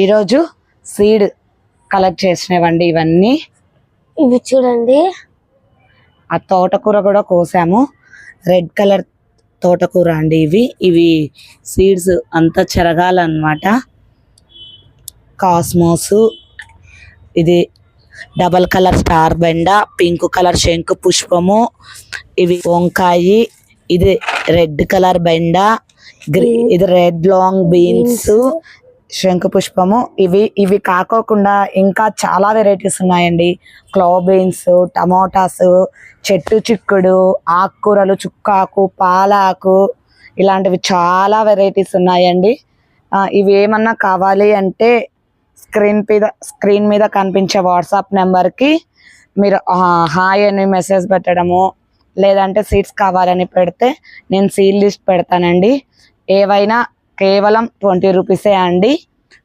ఈరోజు seed collect చేసినవండి ఇవన్నీ. ఇవి చూడండి, ఆ తోటకూర కూడా కోసాము. రెడ్ కలర్ తోటకూర అండి ఇవి సీడ్స్ అంతా చెరగాలన్నమాట. కాస్మోస్, ఇది డబల్ కలర్ స్టార్ బెండ, పింక్ కలర్ శంకు పుష్పము, ఇవి వంకాయి, ఇది రెడ్ కలర్ బెండ, ఇది రెడ్ లాంగ్ బీన్స్, శంకు పుష్పము. ఇవి కాకోకుండా ఇంకా చాలా వెరైటీస్ ఉన్నాయండి. క్లవ్ బీన్స్, టమోటాస్, చెట్టు చిక్కుడు, ఆకుకూరలు, చుక్కాకు, పాలాకు, ఇలాంటివి చాలా వెరైటీస్ ఉన్నాయండి. ఇవి ఏమన్నా కావాలి అంటే స్క్రీన్ మీద కనిపించే వాట్సాప్ నెంబర్కి మీరు హాయ్ అని మెసేజ్ పెట్టడము, లేదంటే సీడ్స్ కావాలని పెడితే నేను సీడ్ లిస్ట్ పెడతానండి. ఏవైనా కేవలం 20 రూపీసే అండి.